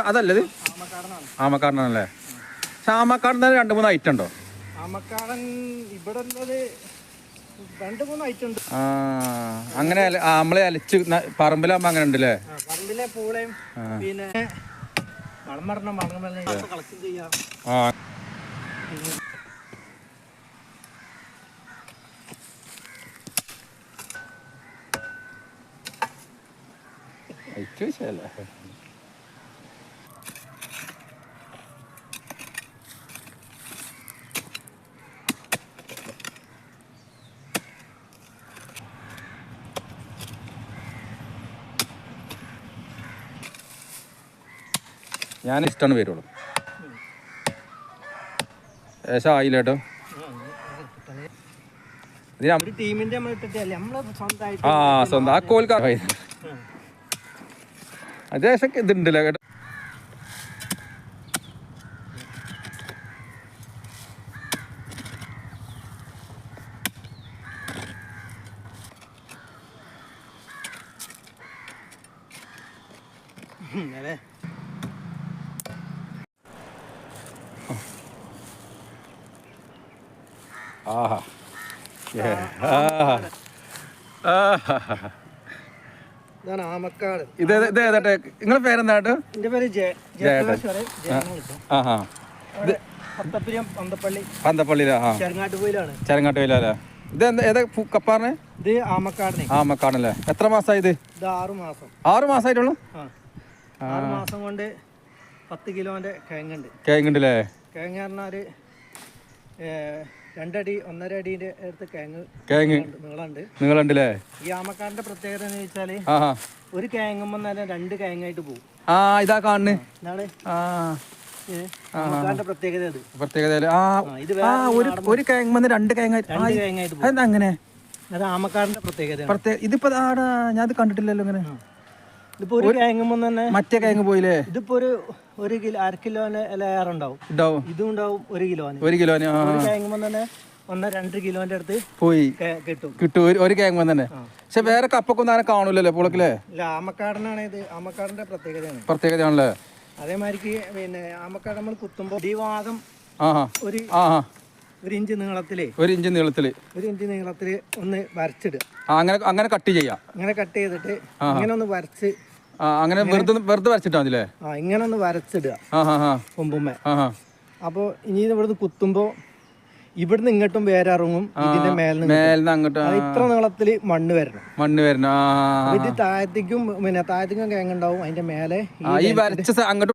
അതല്ലത് ആമക്കാടനാണല്ലേ. പക്ഷെ ആമക്കാടൻ രണ്ട് മൂന്ന് ഐറ്റം ഉണ്ടോ? ആമക്കാടൻ ഇവിടെ ഉള്ളത് രണ്ട് മൂന്ന് ഐറ്റം ഉണ്ട്. അങ്ങനെ നമ്മളെ അലച്ച് പറമ്പിലാകുമ്പോ അങ്ങനെ ഉണ്ടല്ലേ. പറമ്പിലെ പൂളയും പിന്നെ വളമരണം കളക്ഷൻ ചെയ്യാം. ഞാൻ ഇഷ്ടമാണ് വരുള്ളൂ. ഏകദേശം ആയില്ല കേട്ടോ. സ്വന്തം ആ കോൽക്കാർ അതേശം ഇതുണ്ടല്ലോ കേട്ടോ. ആഹാ ഇതാണ് ആമക്കാട്. ഇതേതട്ടെ നിങ്ങളെ പേരെന്താ കേട്ടോ? എന്റെ പേര് പന്തപ്പള്ളിയിലാ? ചെരങ്ങാട്ടുപോയിലല്ലേ? ഇത് ഏതാ കപ്പാറിന്? ഇത് ആമക്കാടിനെ. ആമക്കാടനല്ലേ? എത്ര മാസമായി ഇത്? 6 മാസം. 6 മാസമായിട്ടുള്ളൂ. 6 മാസം കൊണ്ട് 10 കിലോന്റെ കിഴങ്ങുണ്ട്. കിഴങ്ങുണ്ടല്ലേ? കിഴങ്ങ് പറഞ്ഞാല് 2 അടി 1.5 അടിന്റെ അടുത്ത് കിഴങ്ങ് നീളമുണ്ടല്ലേ? ഈ ആമക്കാടിന്റെ പ്രത്യേകത എന്ന് വെച്ചാല് ഒരു കിഴങ്ങുമ്പോ തന്നെ 2 കിഴങ്ങായിട്ട് പോകും. ഇതാ കാണുന്നു. ഇതാണ് ആമക്കാടിന്റെ പ്രത്യേകത. ഒരു കിഴങ്ങ് 2 കിഴങ്ങായിട്ട് പോകും. അങ്ങനെ അത് ആമക്കാടിന്റെ പ്രത്യേകത. ഇതിപ്പോ ഞാൻ കണ്ടിട്ടില്ലല്ലോ ഇങ്ങനെ. ഇതിപ്പോ ഒരു കിഴങ്ങുമ്പോ തന്നെ മറ്റേ കിഴങ്ങ് പോയില്ലേ? ഇതിപ്പോ ഒരു കിലോ 1/2 കിലോന് ഉണ്ടാവും. ഇതും ഉണ്ടാവും 1 കിലോന്. ഒരു കിഴങ്ങുമ്പോ തന്നെ 1-2 കിലോന്റെ അടുത്ത് പോയി കിട്ടും ഒരു കിഴങ്ങ് തന്നെ. പക്ഷെ വേറെ കപ്പൊക്കൊന്നും അങ്ങനെ കാണൂലല്ലോ പുളക്കില്ലേ? ഇല്ല, ആമക്കാടനാണ് ഇത്. ആമക്കാടിന്റെ പ്രത്യേകതയാണല്ലേ? അതേമാതിരിക്ക് പിന്നെ ആമക്കാട് നമ്മൾ കുത്തുമ്പോ ഈ ഭാഗം ഒരു ഇഞ്ച് നീളത്തില് 1 ഇഞ്ച് നീളത്തില് ഒന്ന് വരച്ചിടുക. അങ്ങനെ കട്ട് ചെയ്യാം. അങ്ങനെ കട്ട് ചെയ്തിട്ട് ഇങ്ങനെ ഒന്ന് വരച്ച് അങ്ങനെ വെറുതെ വരച്ചിട്ടാ മതില്ലേ? ഇങ്ങനെ ഒന്ന് വരച്ചിടുക കൊമ്പുമ്മേ. അപ്പൊ ഇനി ഇവിടുന്ന് കുത്തുമ്പോ ഇവിടുന്ന് ഇങ്ങോട്ടും വേരിറങ്ങും. ഇതിന്റെ മേലിന്ന് അങ്ങോട്ട് ഇത്ര നീളത്തില് മണ്ണ് വരണം. ഇത് താഴത്തേക്കും കിഴങ്ങുണ്ടാവും. അതിന്റെ മേലെ ഈ വരച്ച അങ്ങോട്ട്